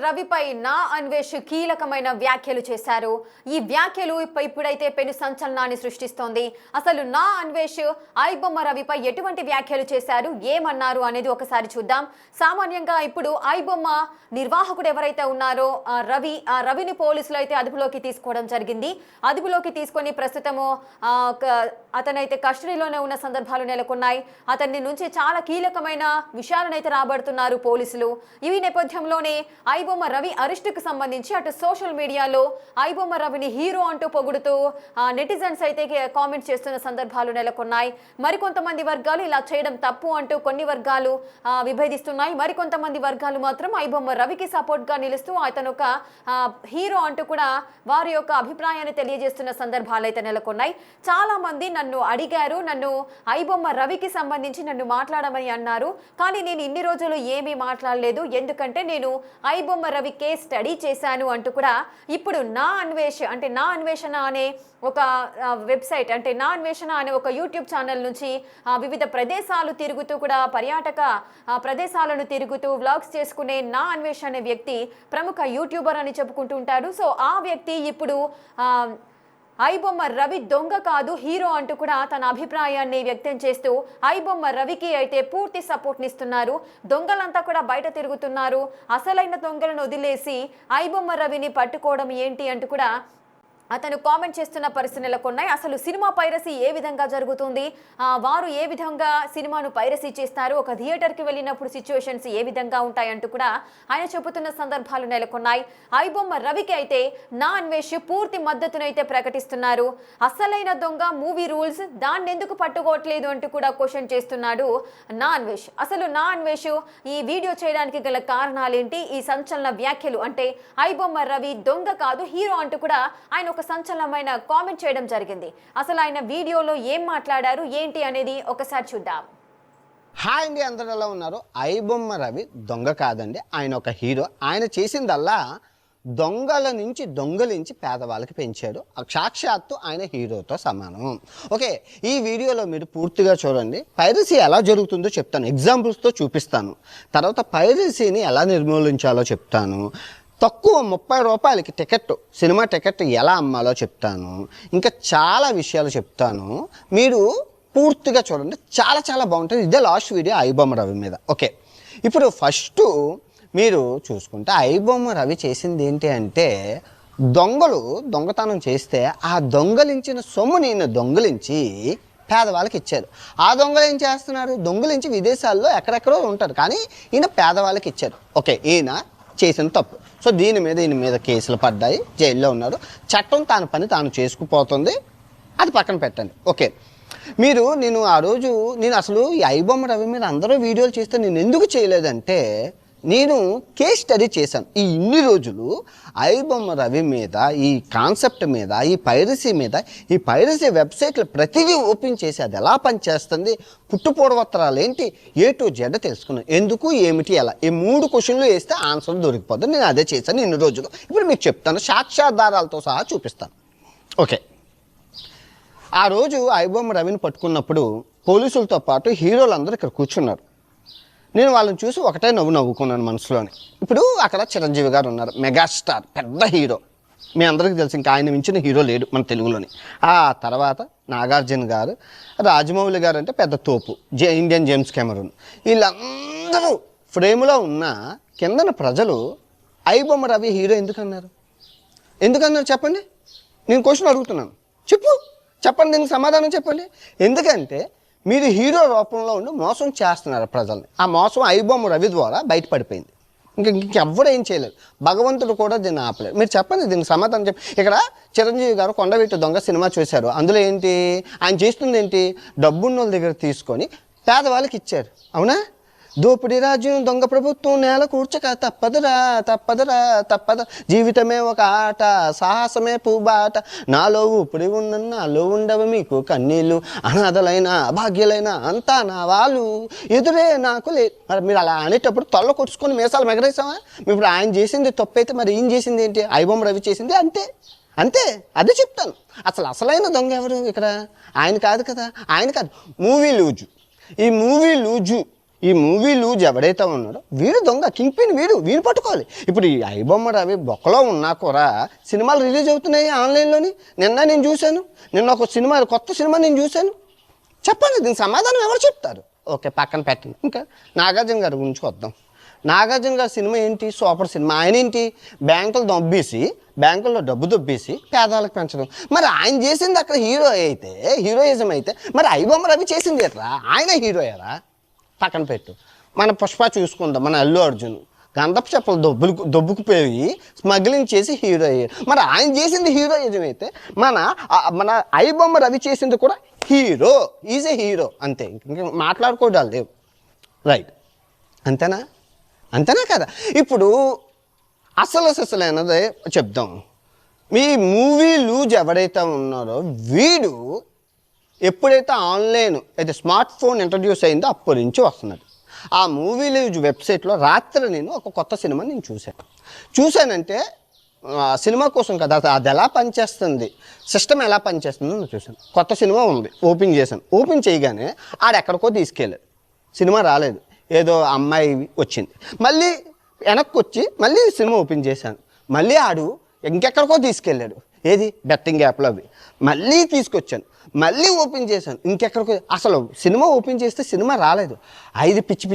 రవిపై నా అన్వేష్ కీలకమైన వ్యాఖ్యలు చేశారు. ఈ వ్యాఖ్యలు ఇప్పుడైతే పెను సంచలనాన్ని సృష్టిస్తోంది. అసలు నా అన్వేష్ ఐబొమ్మ రవిపై ఎటువంటి వ్యాఖ్యలు చేశారు, ఏమన్నారు అనేది ఒకసారి చూద్దాం. సామాన్యంగా ఇప్పుడు ఐబొమ్మ నిర్వాహకుడు ఎవరైతే ఉన్నారో రవిని పోలీసులు అయితే అదుపులోకి తీసుకోవడం జరిగింది. అదుపులోకి తీసుకొని ప్రస్తుతము అతనైతే కస్టడీలోనే ఉన్న సందర్భాలు నెలకొన్నాయి. అతని నుంచి చాలా కీలకమైన విషయాలను అయితే రాబడుతున్నారు పోలీసులు. ఈ నేపథ్యంలోనే ఐబొమ్మ రవి అరెస్టుకు సంబంధించి అటు సోషల్ మీడియాలో ఐబొమ్మ రవిని హీరో అంటూ పొగుడుతూ నెటిజన్స్ అయితే కామెంట్ చేస్తున్న సందర్భాలు నెలకొన్నాయి. మరికొంతమంది వర్గాలు ఇలా చేయడం తప్పు అంటూ కొన్ని వర్గాలు విభేదిస్తున్నాయి. మరికొంతమంది వర్గాలు మాత్రం ఐబొమ్మ రవికి సపోర్ట్ గా నిలుస్తూ అతను ఒక హీరో అంటూ కూడా వారి యొక్క అభిప్రాయాన్ని తెలియజేస్తున్న సందర్భాలు అయితే నెలకొన్నాయి. చాలా మంది నన్ను అడిగారు, నన్ను ఐబొమ్మ రవికి సంబంధించి నన్ను మాట్లాడమని అన్నారు. కానీ నేను ఇన్ని రోజులు ఏమీ మాట్లాడలేదు, ఎందుకంటే నేను ఐబొమ్మ రవి కేస్ స్టడీ చేశాను అంటూ కూడా ఇప్పుడు నా అన్వేషణ అనే ఒక వెబ్సైట్, అంటే నా అన్వేషణ అనే ఒక యూట్యూబ్ ఛానల్ నుంచి వివిధ ప్రదేశాలు తిరుగుతూ కూడా పర్యాటక ప్రదేశాలను తిరుగుతూ వ్లాగ్స్ చేసుకునే నా అన్వేషణ అనే వ్యక్తి ప్రముఖ యూట్యూబర్ అని చెప్పుకుంటూ ఉంటాడు. సో ఆ వ్యక్తి ఇప్పుడు ఐబొమ్మ రవి దొంగ కాదు హీరో అంటూ కూడా తన అభిప్రాయాన్ని వ్యక్తం చేస్తూ ఐబొమ్మ రవికి అయితే పూర్తి సపోర్ట్ నిస్తున్నారు. దొంగలంతా కూడా బయట తిరుగుతున్నారు, అసలైన దొంగలను వదిలేసి ఐబొమ్మ రవిని పట్టుకోవడం ఏంటి అంటూ కూడా అతను కామెంట్ చేస్తున్న పరిస్థితులు నెలకొన్నాయి. అసలు సినిమా పైరసీ ఏ విధంగా జరుగుతుంది, వారు ఏ విధంగా సినిమాను పైరసీ చేస్తారు, ఒక థియేటర్కి వెళ్ళినప్పుడు సిచ్యువేషన్స్ ఏ విధంగా ఉంటాయంటూ కూడా ఆయన చెబుతున్న సందర్భాలు నెలకొన్నాయి. ఐబొమ్మ రవికి అయితే నా అన్వేష్ పూర్తి మద్దతునైతే ప్రకటిస్తున్నారు. అసలైన దొంగ మూవీ రూల్స్, దాన్ని ఎందుకు పట్టుకోవట్లేదు అంటూ కూడా క్వశ్చన్ చేస్తున్నాడు నా అన్వేష్. అసలు నా అన్వేష్ ఈ వీడియో చేయడానికి గల కారణాలేంటి, ఈ సంచలన వ్యాఖ్యలు, అంటే ఐబొమ్మ రవి దొంగ కాదు హీరో అంటూ కూడా ఆయన ఒక సంచలనమైన కామెంట్ చేయడం జరిగింది. అసలు ఆయన వీడియోలో ఏం మాట్లాడారు ఏంటి అనేది ఒకసారి చూద్దాం. హాయ్ అండి, అందరూ ఎలా ఉన్నారు? ఐబొమ్మ రవి దొంగ కాదండి, ఆయన ఒక హీరో. ఆయన చేసిందల్లా దొంగల నుంచి దొంగలించి పేదవాళ్ళకి పెంచాడు. సాక్షాత్తు ఆయన హీరోతో సమానం. ఓకే, ఈ వీడియోలో మీరు పూర్తిగా చూడండి. పైరసీ ఎలా జరుగుతుందో చెప్తాను, ఎగ్జాంపుల్స్తో చూపిస్తాను. తర్వాత పైరసీని ఎలా నిర్మూలించాలో చెప్తాను. తక్కువ 30 రూపాయలకి టికెట్, సినిమా టికెట్ ఎలా అమ్మాలో చెప్తాను. ఇంకా చాలా విషయాలు చెప్తాను, మీరు పూర్తిగా చూడండి. చాలా చాలా బాగుంటుంది. ఇదే లాస్ట్ వీడియో ఐబొమ్మ రవి మీద. ఓకే, ఇప్పుడు ఫస్ట్ మీరు చూసుకుంటే ఐబొమ్మ రవి చేసింది ఏంటి అంటే, దొంగతనం చేస్తే ఆ దొంగలించిన సొమ్ముని దొంగలించి పేదవాళ్ళకి ఇచ్చారు. ఆ దొంగలు ఏం చేస్తున్నారు, దొంగలించి విదేశాల్లో ఎక్కడెక్కడో ఉంటారు, కానీ ఈయన పేదవాళ్ళకి ఇచ్చారు. ఓకే, ఈయన చేసిన తప్పు. సో దీని మీద కేసులు పడ్డాయి, జైల్లో ఉన్నారు. చట్టం తన పని తాను చేసుకుపోతుంది, అది పక్కన పెట్టండి. ఓకే, నేను ఆ రోజు అసలు ఈ ఐబొమ్మ రవి మీద అందరూ వీడియోలు చేస్తే నేను ఎందుకు చేయలేదంటే, నేను కేస్ స్టడీ చేశాను. ఈ ఇన్ని రోజులు ఐబొమ్మ రవి మీద, ఈ కాన్సెప్ట్ మీద, ఈ పైరసీ వెబ్సైట్లు ప్రతిదీ ఓపెన్ చేసి అది ఎలా పనిచేస్తుంది, పుట్టుపూర్వోత్తరాలు ఏంటి, ఏ టు జెడ్ తెలుసుకున్నాను. ఎందుకు, ఏమిటి, ఎలా, ఈ 3 క్వశ్చన్లు వేస్తే ఆన్సర్ దొరికిపోతుంది. నేను అదే చేశాను ఇన్ని రోజులు. ఇప్పుడు మీకు చెప్తాను, సాక్ష్యాధారాలతో సహా చూపిస్తాను. ఓకే, ఆ రోజు ఐబొమ్మ రవిని పట్టుకున్నప్పుడు పోలీసులతో పాటు హీరోలందరూ ఇక్కడ కూర్చున్నారు. నేను వాళ్ళని చూసి ఒకటే నవ్వుకున్నాను మనసులోని. ఇప్పుడు అక్కడ చిరంజీవి గారు ఉన్నారు, మెగాస్టార్, పెద్ద హీరో, మీ అందరికీ తెలుసు, ఇంకా ఆయన మించిన హీరో లేడు మన తెలుగులోని. ఆ తర్వాత నాగార్జున గారు, రాజమౌళి గారు అంటే పెద్ద తోపు, ఇండియన్ జేమ్స్ కెమెరూన్, వీళ్ళందరూ ఫ్రేమ్లో ఉన్న కిందన ప్రజలు ఐబొమ్మ రవి హీరో ఎందుకన్నారు చెప్పండి. నేను క్వశ్చన్ అడుగుతున్నాను, చెప్పండి, దీనికి సమాధానం చెప్పండి. ఎందుకంటే మీరు హీరో రూపంలో ఉండి మోసం చేస్తున్నారు ప్రజల్ని. ఆ మోసం ఐబొమ్మ రవి ద్వారా బయటపడిపోయింది. ఇంకెవ్వరు ఏం చేయలేదు, భగవంతుడు కూడా దీన్ని ఆపలేదు. మీరు చెప్పండి, దీనికి సమాధానం చెప్పి. ఇక్కడ చిరంజీవి గారు కొండవీటి దొంగ సినిమా చూశారు. అందులో ఏంటి ఆయన చేస్తుంది, ఏంటి, డబ్బున్నోళ్ళ దగ్గర తీసుకొని పేదవాళ్ళకి ఇచ్చారు. అవునా? దోపిడీ రాజ్యం, దొంగ ప్రభుత్వం నేల కూర్చక తప్పదరా, జీవితమే ఒక ఆట, సాహసమే పూబాట, నాలో ఊపిరి ఉన్న నాలో ఉండవు మీకు కన్నీళ్ళు, అనాథలైన అభాగ్యులైన అంతా నా వాళ్ళు, ఎదురే నాకు మరి మీరు అలా అనేటప్పుడు తొల్ల కొట్టుకొని మీసాలు మెగరేసామా? ఇప్పుడు ఆయన చేసింది తప్పు అయితే మరి ఈయన చేసింది ఏంటి, ఐబొమ్మ రవి చేసింది అంతే. అదే చెప్తాను. అసలైన దొంగ ఎవరు ఇక్కడ? ఆయన కాదు కదా, ఆయన కాదు, మూవీ లూజు. ఈ మూవీ లూజు ఈ మూవీ లూజ్ ఎవడైతే ఉన్నాడో వీడు దొంగ, కింగ్ పిన్ వీడు పట్టుకోవాలి. ఇప్పుడు ఈ ఐబొమ్మ రవి బొక్కలో ఉన్నా కూడా సినిమాలు రిలీజ్ అవుతున్నాయి ఆన్లైన్లోని. నేను చూశాను, నిన్న ఒక కొత్త సినిమా నేను చూశాను. చెప్పండి, దీనికి సమాధానం ఎవరు చెప్తారు? ఓకే, పక్కన పెట్టండి. ఇంకా నాగార్జున గారి గురించి వద్దాం. నాగార్జున గారి సినిమా ఏంటి? Super cinema. ఆయన ఏంటి? బ్యాంకుల్లో డబ్బు దొబ్బేసి పేదవాళ్ళకి పెంచడం. మరి ఆయన చేసింది అక్కడ హీరోయిజం అయితే మరి ఐబొమ్మ రవి చేసింది ఎట్లా? ఆయన హీరోయరా? పక్కన పెట్టు. మన పుష్ప చూసుకుందాం, మన అల్లు అర్జున్ గంధపు చెప్పలు దొబ్బుకుపోయి స్మగ్లింగ్ చేసి హీరో అయ్యారు. మరి ఆయన చేసింది హీరోయిజం అయితే మన ఐబొమ్మ రవి చేసింది కూడా హీరో. ఈజ్ ఏ హీరో, అంతే. ఇంక మాట్లాడుకోవడాలు లేవు. రైట్, అంతేనా కదా? ఇప్పుడు అసలైనదే చెప్దాం. మీ మూవీ లూజ్ ఎవడైతే ఉన్నారో వీడు ఎప్పుడైతే ఆన్లైన్ అయితే స్మార్ట్ ఫోన్ ఇంట్రడ్యూస్ అయిందో అప్పటి నుంచి వస్తున్నది. ఆ మూవీ లూజ్ వెబ్సైట్లో రాత్రి నేను ఒక కొత్త సినిమా నేను చూశానంటే సినిమా కోసం కదా, అది ఎలా పనిచేస్తుంది, సిస్టమ్ ఎలా పనిచేస్తుందో నేను చూశాను. కొత్త సినిమా ఉంది, ఓపెన్ చేయగానే ఆడెక్కడికో తీసుకెళ్ళాడు. సినిమా రాలేదు, ఏదో అమ్మాయి వచ్చింది. మళ్ళీ వెనక్కి వచ్చి మళ్ళీ సినిమా ఓపెన్ చేశాను. మళ్ళీ ఆడు ఇంకెక్కడికో తీసుకెళ్ళాడు. ఏది? బెట్టింగ్ యాప్లో అవి. మళ్ళీ తీసుకొచ్చాను, మళ్ళీ ఓపెన్ చేశాను, ఇంకెక్కడికో. అసలు సినిమా ఓపెన్ చేస్తే సినిమా రాలేదు. 5 పిచ్చి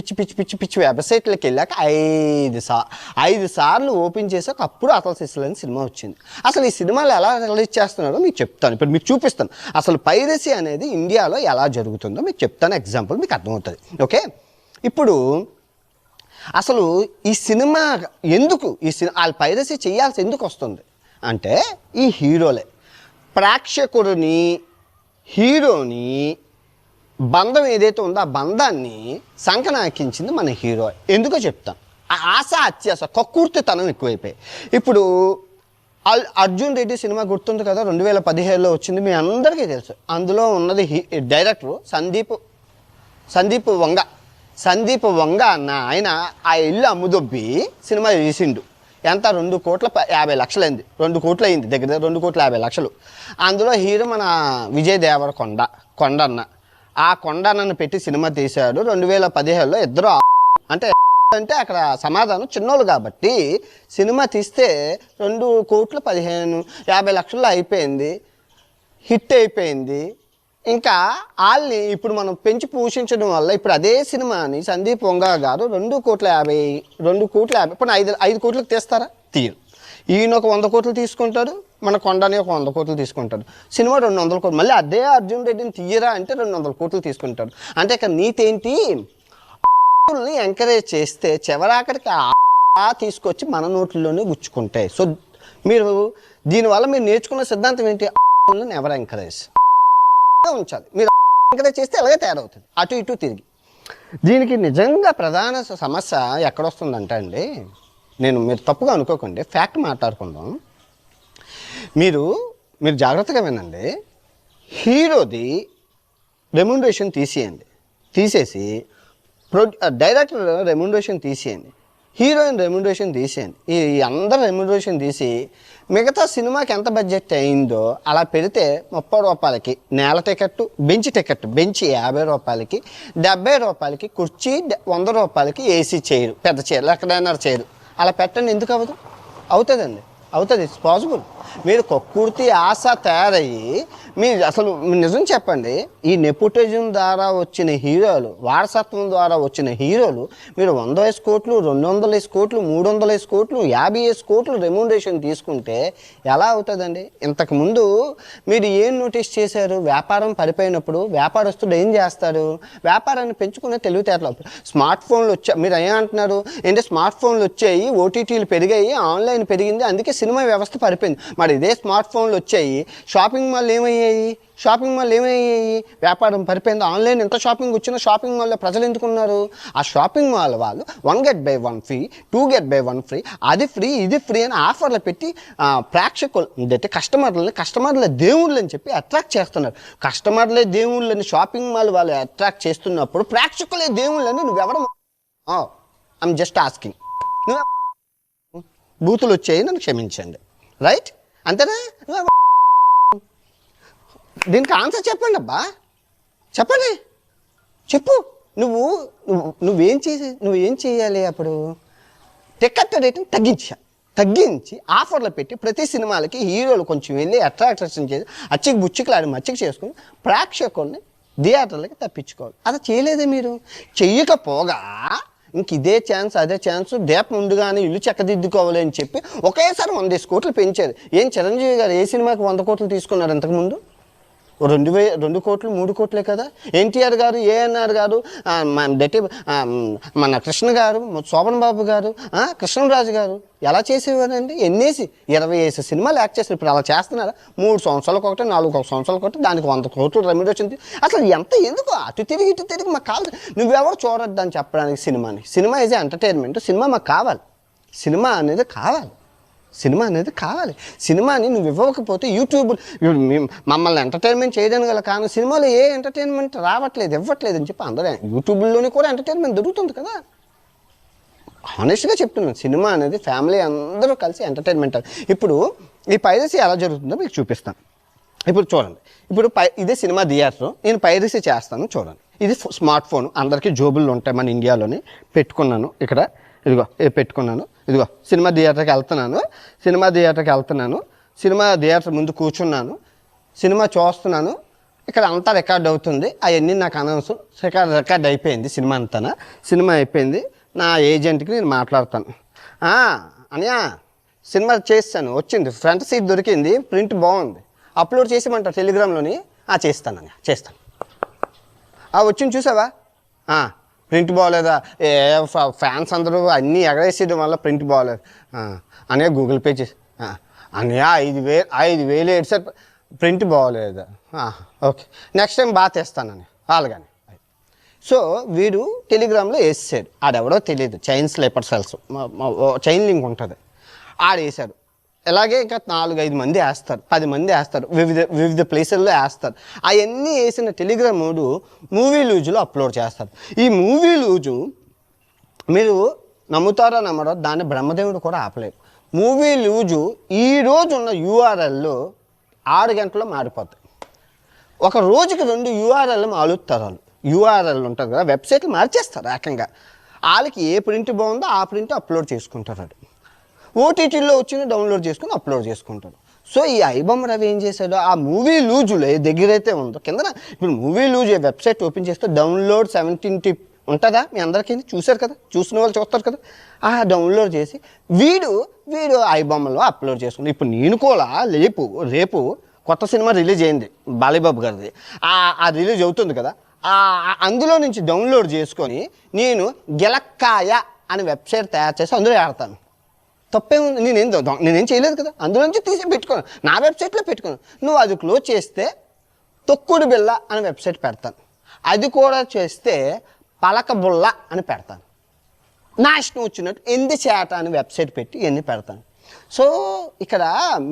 వెబ్సైట్లకు వెళ్ళాక 5 సార్లు ఓపెన్ చేశాక అప్పుడు అసలు సిస్టమ్ సినిమా వచ్చింది. అసలు ఈ సినిమాలు ఎలా రిలీజ్ చేస్తున్నారో మీకు చెప్తాను. ఇప్పుడు మీకు చూపిస్తాను అసలు పైరసీ అనేది ఇండియాలో ఎలా జరుగుతుందో మీకు చెప్తాను. ఎగ్జాంపుల్ మీకు అర్థమవుతుంది. ఓకే, ఇప్పుడు అసలు ఈ సినిమా ఎందుకు వాళ్ళు పైరసీ చేయాల్సి ఎందుకు వస్తుంది అంటే ఈ హీరోలే. ప్రేక్షకుడిని హీరోని బంధం ఏదైతే ఉందో ఆ బంధాన్ని సంకనాకించింది మన హీరో. ఎందుకో చెప్తాను. ఆశ అత్యాశ కక్కుర్తితనం ఎక్కువైపోయాయి. ఇప్పుడు అర్జున్ రెడ్డి సినిమా గుర్తుంది కదా, 2017లో వచ్చింది, మీ అందరికీ తెలుసు. అందులో ఉన్నది డైరెక్టరు సందీప్ వంగ అన్న ఆయన ఆ ఇల్లు అమ్ముదొబ్బి సినిమా తీసిండు. ఎంత? 2,50,00,000 అయింది. 2 కోట్లు అయింది, దగ్గర 2,50,00,000. అందులో హీరో మన విజయ్ కొండన్న. ఆ కొండన్నను పెట్టి సినిమా తీశాడు 2017లో. ఇద్దరు అంటే అక్కడ సమాధానం చిన్నోళ్ళు కాబట్టి సినిమా తీస్తే 2,15,50,00,000 అయిపోయింది, హిట్ అయిపోయింది. ఇంకా వాళ్ళని ఇప్పుడు మనం పెంచి పోషించడం వల్ల ఇప్పుడు అదే సినిమాని సందీప్ వంగ గారు 2,50,00,000 ఇప్పుడు 5 కోట్లకు తీస్తారా? తీరు. ఈయన ఒక 100 కోట్లు తీసుకుంటాడు, మన కొండని ఒక 100 కోట్లు తీసుకుంటాడు. సినిమా 200 కోట్లు. మళ్ళీ అదే అర్జున్ రెడ్డిని తీయరా అంటే 200 కోట్లు తీసుకుంటాడు. అంటే ఇక్కడ నీతి ఏంటి? ఎంకరేజ్ చేస్తే చివరాఖరికి తీసుకొచ్చి మన నోట్లలోనే గుచ్చుకుంటాయి. సో మీరు దీనివల్ల మీరు నేర్చుకున్న సిద్ధాంతం ఏంటి? ఎవరు ఎంకరేజ్ ఉంచాలి. మీరు ఎంకరేజ్ చేస్తే అలాగే తయారవుతుంది, అటు ఇటు తిరిగి. దీనికి నిజంగా ప్రధాన సమస్య ఎక్కడొస్తుందంటే అండి, మీరు తప్పుగా అనుకోకండి, ఫ్యాక్ట్ మాట్లాడుకుందాం. మీరు జాగ్రత్తగా వినండి. హీరోది రెమ్యునరేషన్ తీసేసి డైరెక్టర్ రెమ్యునరేషన్ తీసేయండి, హీరోయిన్ రెమ్యునరేషన్ తీసేయండి, ఈ అందరు రెమ్యునరేషన్ తీసి మిగతా సినిమాకి ఎంత బడ్జెట్ అయిందో అలా పెడితే 30 రూపాయలకి నేల టికెట్టు, బెంచ్ 50 రూపాయలకి, 70 రూపాయలకి కుర్చీ, 100 రూపాయలకి ఏసీ చైరు, పెద్ద చైర్లు, ఎక్కడైనా చైరు అలా పెట్టండి. ఎందుకు అవ్వదు? అవుతుందండి, అవుతుంది. It's possible. మీరు కక్కుర్తి ఆశ తయారయ్యి అసలు నిజం చెప్పండి, ఈ నెపోటిజం ద్వారా వచ్చిన హీరోలు, వారసత్వం ద్వారా వచ్చిన హీరోలు మీరు 100 కోట్లు, 200 కోట్లు, 300 కోట్లు, 50 కోట్లు రెమ్యునరేషన్ తీసుకుంటే ఎలా అవుతుందండి? ఇంతకుముందు మీరు ఏం నోటీస్ చేశారు? వ్యాపారం పడిపోయినప్పుడు వ్యాపారస్తుడు ఏం చేస్తాడు? వ్యాపారాన్ని పెంచుకునే తెలివితేటలు. స్మార్ట్ ఫోన్లు వచ్చా, మీరు ఏమంటున్నారు అంటే స్మార్ట్ ఫోన్లు వచ్చాయి, ఓటీటీలు పెరిగాయి, ఆన్లైన్ పెరిగింది, అందుకే సినిమా వ్యవస్థ పడిపోయింది. మరి ఇదే స్మార్ట్ ఫోన్లు వచ్చాయి, షాపింగ్ మాల్ ఏమయ్యాయి? వ్యాపారం పడిపోయింది. ఆన్లైన్ ఎంత షాపింగ్ వచ్చినా షాపింగ్ మాల్లో ప్రజలు ఎందుకున్నారు? ఆ షాపింగ్ మాల్ వాళ్ళు 1 get by 1 free, 2 get by 1 free, అది ఫ్రీ ఇది ఫ్రీ అని ఆఫర్లు పెట్టి ప్రేక్షకులు అంటే కస్టమర్ల దేవుళ్ళు అని చెప్పి అట్రాక్ట్ చేస్తున్నారు. కస్టమర్లే దేవుళ్ళని షాపింగ్ మాల్ వాళ్ళు అట్రాక్ట్ చేస్తున్నప్పుడు ప్రేక్షకులే దేవుళ్ళని నువ్వెవరు? I'm just asking. బూతులు వచ్చాయి, నన్ను క్షమించండి. రైట్, అంతేనా? దీనికి ఆన్సర్ చెప్పండి అబ్బా, చెప్పు. నువ్వేం చేయాలి అప్పుడు? టికెట్ రేటింగ్ తగ్గించి ఆఫర్లు పెట్టి ప్రతి సినిమాలకి హీరోలు కొంచెం వెళ్ళి అట్రాక్షన్ చేసి అచ్చికి బుచ్చికలాడి మచ్చికి చేసుకుని ప్రేక్షకుల్ని థియేటర్లకి తప్పించుకోవాలి. అది చేయలేదే మీరు. చెయ్యకపోగా ఇంక ఇదే ఛాన్స్ అదే ఛాన్స్ డేప్ ముందుగానే ఇల్లు చెక్కదిద్దుకోవాలి అని చెప్పి ఒకేసారి 100 కోట్లు పెంచారు. ఏం చిరంజీవి గారు ఏ సినిమాకి 100 కోట్లు తీసుకున్నారు ఇంతకుముందు? 2 కోట్లు 3 కోట్లే కదా. ఎన్టీఆర్ గారు, ఏఎన్ఆర్ గారు, మన కృష్ణ గారు, శోభన్ బాబు గారు, కృష్ణరాజు గారు ఎలా చేసేవారండి? 25 సినిమాలు యాక్ట్ చేస్తారు. ఇప్పుడు అలా చేస్తున్నారా? 3 సంవత్సరాలకు ఒకటి 4 సంవత్సరాలకు ఒకటి దానికి 100 కోట్లు రెమ్యూనరేషన్. అసలు ఎంత ఎందుకు అటు తిరిగి ఇటు తిరిగి మాకు కావాలి. నువ్వెవరు చూడొద్దు అని చెప్పడానికి సినిమా ఈజ్ ఎంటర్టైన్మెంట్. సినిమా మాకు కావాలి. సినిమా అనేది కావాలి. సినిమాని నువ్వు ఇవ్వకపోతే యూట్యూబ్ మమ్మల్ని ఎంటర్టైన్మెంట్ చేయడానికి గల కారణం సినిమాలో ఏ ఎంటర్టైన్మెంట్ ఇవ్వట్లేదు అని చెప్పి అందరూ యూట్యూబ్లోనే కూడా ఎంటర్టైన్మెంట్ దొరుకుతుంది కదా. హానెస్ట్గా చెప్తున్నాను, సినిమా అనేది ఫ్యామిలీ అందరూ కలిసి ఎంటర్టైన్మెంట్. ఇప్పుడు ఈ పైరసీ ఎలా జరుగుతుందో మీకు చూపిస్తాను. ఇప్పుడు చూడండి, ఇదే సినిమా థియేటర్, నేను పైరసీ చేస్తాను చూడండి. ఇది స్మార్ట్ ఫోన్ అందరికీ జోబుల్లో ఉంటాయి మన ఇండియాలోని. పెట్టుకున్నాను ఇక్కడ, ఇదిగో పెట్టుకున్నాను. ఇదిగో సినిమా థియేటర్కి వెళ్తున్నాను. సినిమా థియేటర్ ముందు కూర్చున్నాను, సినిమా చూస్తున్నాను. ఇక్కడ అంతా రికార్డ్ అవుతుంది. అవన్నీ నాకు అనౌన్స్ రికార్డ్ అయిపోయింది. సినిమా అయిపోయింది. నా ఏజెంట్కి నేను మాట్లాడతాను. అనియా సినిమా చేస్తాను, వచ్చింది, ఫ్రంట్ సీట్ దొరికింది, ప్రింట్ బాగుంది, అప్లోడ్ చేసేమంటారు టెలిగ్రామ్లోని. చేస్తాను. వచ్చింది చూసావా? ప్రింట్ బాగోలేదా? ఫ్యాన్స్ అందరూ అన్నీ ఎగరేసేయడం వల్ల ప్రింట్ బాగోలేదు అనే గూగుల్ పే చేసి అన్నయ్య 5,000 ఏడ్సారు, ప్రింట్ బాగోలేదా? ఓకే, నెక్స్ట్ టైం బాగా తెస్తానని అలాగని. సో వీడు టెలిగ్రామ్లో వేసాడు. ఆడెవడో తెలియదు, chain sleeper cells, chain link ఉంటుంది, ఆడేశాడు. ఇలాగే ఇంకా 4-5 మంది వేస్తారు, 10 మంది వేస్తారు, వివిధ ప్లేసుల్లో వేస్తారు. అవన్నీ వేసిన టెలిగ్రామ్ మూవీ లూజులో అప్లోడ్ చేస్తారు. ఈ మూవీ లూజు మీరు నమ్ముతారో నమ్మరో, దాన్ని బ్రహ్మదేవుడు కూడా ఆపలేరు. మూవీ లూజు ఈరోజు ఉన్న యూఆర్ఎల్లో 6 గంటల్లో మారిపోతాయి. ఒక రోజుకి 2 యూఆర్ఎల్ మారుస్తారు. వాళ్ళు యూఆర్ఎల్ ఉంటుంది కదా, వెబ్సైట్లు మార్చేస్తారు ఏకంగా. వాళ్ళకి ఏ ప్రింట్ బాగుందో ఆ ప్రింట్ అప్లోడ్ చేసుకుంటారు. ఓటీటీలో వచ్చిన డౌన్లోడ్ చేసుకుని అప్లోడ్ చేసుకుంటారు. సో ఈ ఐబొమ్మ రవి ఏం చేశాడు, ఆ మూవీ లూజులో దగ్గరైతే ఉందో కింద, ఇప్పుడు మూవీ లూజ్ వెబ్సైట్ ఓపెన్ చేస్తే డౌన్లోడ్ 17 టిప్ ఉంటుందా? మీ అందరికీ చూశారు కదా, చూసిన వాళ్ళు చూస్తారు కదా. డౌన్లోడ్ చేసి వీడు ఐబొమ్మలో అప్లోడ్ చేసుకుంది. ఇప్పుడు నేను కూడా రేపు కొత్త సినిమా రిలీజ్ అయింది బాలీబాబు గారిది. ఆ రిలీజ్ అవుతుంది కదా, అందులో నుంచి డౌన్లోడ్ చేసుకొని నేను గెలక్కాయ అని వెబ్సైట్ తయారు చేసి అందులో ఆడతాను. తప్పేముంది? నేనేం చేయలేదు కదా, అందులో నుంచి తీసి పెట్టుకోను, నా వెబ్సైట్లో పెట్టుకోను. నువ్వు అది క్లోజ్ చేస్తే తొక్కుడు బిళ్ళ అని వెబ్సైట్ పెడతాను. అది కూడా చేస్తే పలక బుల్ల అని పెడతాను. నా ఇష్టం వచ్చినట్టు ఎంది చేట అని వెబ్సైట్ పెట్టి ఎన్ని పెడతాను. సో ఇక్కడ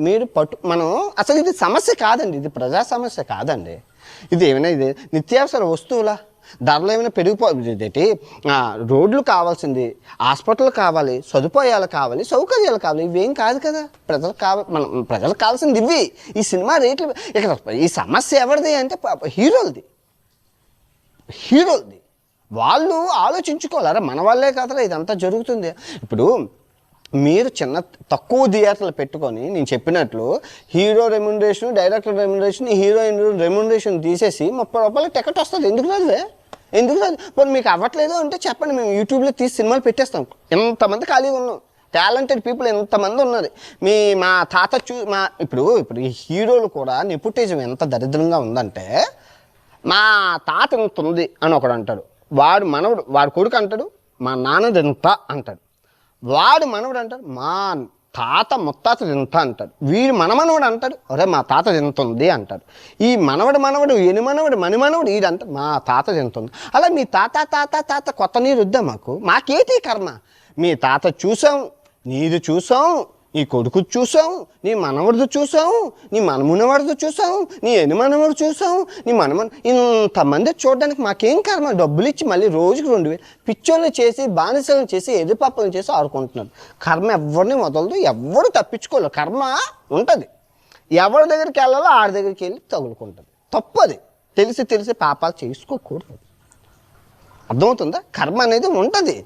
మీరు మనం అసలు ఇది సమస్య కాదండి, ఇది ప్రజా సమస్య కాదండి. ఇది ఏమైనా ఇది నిత్యావసర వస్తువులా? ధరలు ఏమైనా పెరిగిపోతే రోడ్లు కావాల్సింది, హాస్పిటల్ కావాలి, సదుపాయాలు కావాలి, సౌకర్యాలు కావాలి, ఇవేం కాదు కదా. ప్రజలకు కావాల్సింది ఇవి. ఈ సినిమా రేట్లు ఇక్కడ ఈ సమస్య ఎవరిది అంటే హీరోలది. వాళ్ళు ఆలోచించుకోవాలరా, మన వాళ్ళే కాదరా ఇదంతా జరుగుతుంది. ఇప్పుడు మీరు తక్కువ థియేటర్లు పెట్టుకొని నేను చెప్పినట్లు hero remuneration, director remuneration, heroine remuneration తీసేసి 30 రూపాయల టికెట్ వస్తుంది. ఎందుకు రాదు? పోనీ మీకు అవ్వట్లేదు అంటే చెప్పండి, మేము యూట్యూబ్లో తీసి సినిమాలు పెట్టేస్తాం. ఎంతమంది ఖాళీగా ఉన్నాం, టాలెంటెడ్ పీపుల్ ఎంతమంది ఉన్నారు. మా తాత ఇప్పుడు ఈ హీరోలు కూడా నెపోటిజం ఎంత దరిద్రంగా ఉందంటే, మా తాత ఎంత ఉంది అని ఒకడు అంటాడు, వాడు కొడుకు అంటాడు మా నాన్నది ఎంత అంటాడు, వాడు మనవడు అంటాడు మా తాత ముత్తాత ఎంత అంటాడు, వీడు మనమనవడు అంటాడు అరే మా తాత ఎంత ఉంది అంటాడు. ఈ మనవడు ఎనిమనవడు మణిమనవడు ఈడంట మా తాత ఎంత ఉంది. అలా మీ తాత కొత్త నీరు వద్దా మాకేటి కర్మ? మీ తాత చూసాం, నీది చూసాం, నీ కొడుకు చూసాం, నీ మనవడిది చూసాం, నీ మనమునవాడిది చూసాం, నీ ఎనిమనవాడు చూసాం, నీ ఇంతమంది చూడడానికి మాకేం కర్మ? డబ్బులు ఇచ్చి మళ్ళీ రోజుకి 2,000 పిచ్చోళ్ళు చేసి బానిసలను చేసి ఎదిపప్పలను చేసి ఆడుకుంటున్నారు. కర్మ ఎవరిని వదలదు, ఎవరు తప్పించుకోలేరు. కర్మ ఉంటుంది, ఎవరి దగ్గరికి వెళ్ళాలో ఆడి దగ్గరికి వెళ్ళి తగులుకుంటుంది. తప్పది. తెలిసి పాపాలు చేసుకోకూడదు. అర్థమవుతుందా? కర్మ అనేది ఉంటుంది.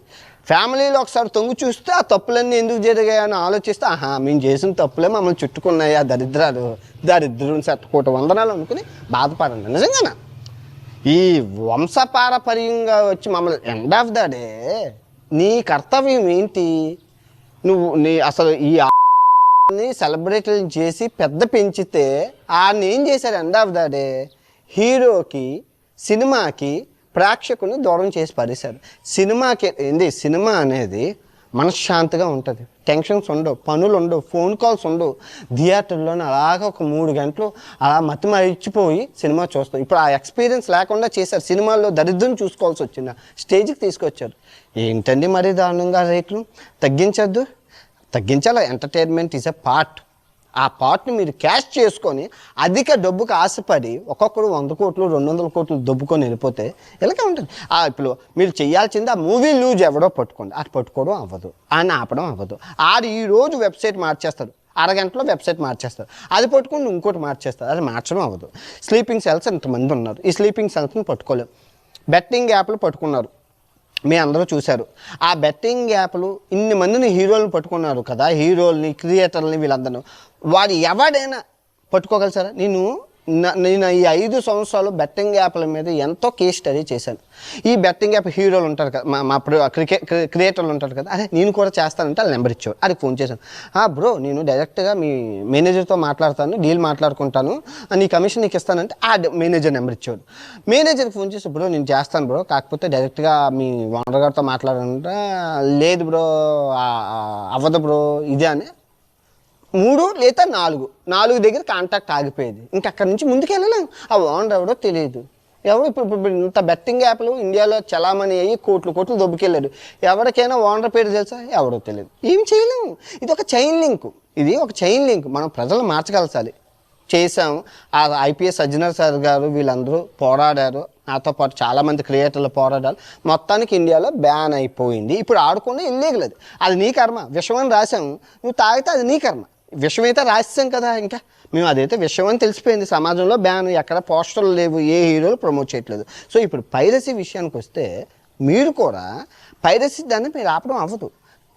ఫ్యామిలీలో ఒకసారి తొంగి చూస్తే ఆ తప్పులన్నీ ఎందుకు జరిగాయని ఆలోచిస్తే ఆహా మేము చేసిన తప్పులే మమ్మల్ని చుట్టుకున్నాయి, ఆ దరిద్రం కోటి వందనాలు అనుకుని బాధపడండి. నిజంగానే ఈ వంశపారపర్యంగా వచ్చి మమ్మల్ని ఎండ్ ఆఫ్ ద డే నీ కర్తవ్యం ఏంటి? నీ అసలు ఈ సెలబ్రేట్లు చేసి పెద్ద పెంచితే ఆయన ఏం చేశారు? ఎండ్ ఆఫ్ ద డే హీరోకి, సినిమాకి, ప్రేక్షకుని దూరం చేసి పడేశారు. సినిమా అనేది మనశ్శాంతిగా ఉంటుంది, టెన్షన్స్ ఉండవు, పనులు ఉండవు, ఫోన్ కాల్స్ ఉండవు. థియేటర్లోనే అలాగ ఒక 3 గంటలు అలా మతి మరిచిపోయి సినిమా చూస్తాం. ఇప్పుడు ఆ ఎక్స్పీరియన్స్ లేకుండా చేశారు. సినిమాల్లో దరిద్రం చూసుకోవాల్సి వచ్చింది, స్టేజ్కి తీసుకొచ్చారు. ఏంటండి మరి దారుణంగా రేట్లు? తగ్గించాలి. Entertainment is a part. ఆ పార్ట్ని మీరు క్యాష్ చేసుకొని అధిక డబ్బుకు ఆశపడి ఒక్కొక్కరు 100 కోట్లు 200 కోట్లు దొబ్బుకొని వెళ్ళిపోతే ఇలాగే ఉంటుంది. ఇప్పుడు మీరు చేయాల్సింది ఆ మూవీ లూజ్ ఎవడో పట్టుకోండి, అది పట్టుకోవడం అవ్వదు, ఆయన ఆపడం అవ్వదు. ఈరోజు వెబ్సైట్ మార్చేస్తారు, అరగంటలో వెబ్సైట్ మార్చేస్తారు, అది పట్టుకుని ఇంకోటి మార్చేస్తారు, అది మార్చడం అవ్వదు. స్లీపింగ్ సెల్స్ ఇంతమంది ఉన్నారు, ఈ స్లీపింగ్ సెల్స్ని పట్టుకోలేము. బెట్టింగ్ యాప్లు పట్టుకున్నారు, మీ అందరూ చూశారు. ఆ బెట్టింగ్ యాప్లు ఇన్ని మందిని హీరోలను పట్టుకున్నారు కదా, హీరోల్ని, క్రియేటర్ని, వీళ్ళందరూ. వాడు ఎవడైనా పట్టుకోగలుగుతారా? నేను ఈ 5 సంవత్సరాలు బెట్టింగ్ యాప్ల మీద ఎంతో కేస్ స్టడీ చేశాను. ఈ బెట్టింగ్ యాప్ హీరోలు ఉంటారు కదా, మా క్రియేటర్లు ఉంటారు కదా, అదే నేను కూడా చేస్తానంటే వాళ్ళు నెంబర్ ఇచ్చేవాడు. అది ఫోన్ చేశాను, బ్రో నేను డైరెక్ట్గా మీ మేనేజర్తో మాట్లాడతాను, డీల్ మాట్లాడుకుంటాను, నీ కమిషన్ నీకు ఇస్తానంటే ఆ మేనేజర్ నెంబర్ ఇచ్చేవాడు. మేనేజర్కి ఫోన్ చేసి బ్రో నేను చేస్తాను బ్రో, కాకపోతే డైరెక్ట్గా మీ ఓనర్ గారితో మాట్లాడాలంటే లేదు బ్రో అవ్వదు బ్రో ఇదే అని 3 లేదా 4 దగ్గర కాంటాక్ట్ ఆగిపోయేది. ఇంకా అక్కడి నుంచి ముందుకు వెళ్ళలేము. ఆ ఓనర్ ఎవడో తెలియదు. ఇప్పుడు ఇంత బెట్టింగ్ యాప్లు ఇండియాలో చలామణి అయ్యి కోట్లు దొబ్బుకెళ్ళాడు. ఎవరికైనా ఓనర్ పేరు తెలుసా? ఎవడో తెలియదు. ఏం చేయలేము. ఇది ఒక చైన్ లింక్. మనం ప్రజలు మార్చగలసాలి. చేసాం. ఆ ఐపీఎస్ సజ్జనర్ సార్ గారు వీళ్ళందరూ పోరాడారు, నాతో పాటు చాలామంది క్రియేటర్లు పోరాడారు. మొత్తానికి ఇండియాలో బ్యాన్ అయిపోయింది. ఇప్పుడు ఆడుకునే ఇల్లీగల్. అది నీ కర్మ. విషం అని రాసాము, నువ్వు తాగితే అది నీ కర్మ. విషం అయితే రాసాం కదా, ఇంకా మేము అదైతే విషయం అని తెలిసిపోయింది. సమాజంలో బ్యాన్, ఎక్కడ పోస్టర్లు లేవు, ఏ హీరోలు ప్రమోట్ చేయట్లేదు. సో ఇప్పుడు పైరసీ విషయానికి వస్తే మీరు కూడా పైరసీ దాన్ని మీరు ఆపడం అవ్వదు.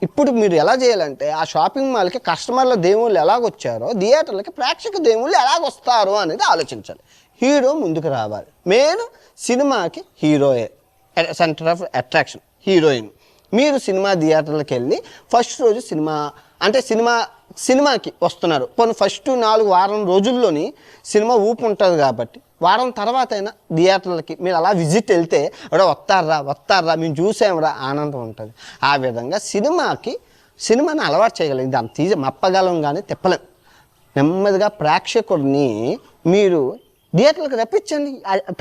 ఇప్పుడు మీరు ఎలా చేయాలంటే ఆ షాపింగ్ మాల్కి కస్టమర్ల దేవుళ్ళు ఎలాగొచ్చారో థియేటర్లకి ప్రేక్షక దేవుళ్ళు ఎలాగొస్తారో అనేది ఆలోచించాలి. హీరో ముందుకు రావాలి. మెయిన్ సినిమాకి హీరోయే సెంటర్ ఆఫ్ అట్రాక్షన్, హీరోయిన్. మీరు సినిమా థియేటర్లకు వెళ్ళి ఫస్ట్ రోజు సినిమాకి వస్తున్నారు, పోనీ ఫస్ట్ 4 వారం రోజుల్లోని సినిమా ఊపు ఉంటుంది కాబట్టి వారం తర్వాత అయినా థియేటర్లకి మీరు అలా విజిట్ వెళ్తే వస్తారా మేము చూసాంరా ఆనందం ఉంటుంది. ఆ విధంగా సినిమాని అలవాటు చేయగలిగింది. దాన్ని మప్పగలం కానీ తిప్పలేం. నెమ్మదిగా ప్రేక్షకుడిని మీరు థియేటర్లకు రప్పించండి.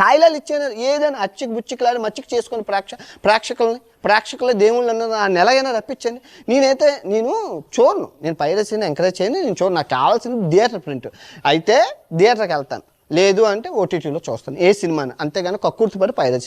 తాయిలాలు ఇచ్చాను ఏదైనా అచ్చికి బుచ్చికలాడి మచ్చికి చేసుకొని ప్రేక్షకుల దేవుళ్ళు అన్నది ఆ నెలగైనా రప్పించండి. నేను చూడను, నేను పైరసీని ఎంకరేజ్ చేయను, నేను చూడను. నాకు కావాల్సింది థియేటర్ ప్రింట్ అయితే థియేటర్కి వెళ్తాను, లేదు అంటే ఓటీటీలో చూస్తాను ఏ సినిమాని. అంతేగాని కక్కుర్తిపడి పైరసీ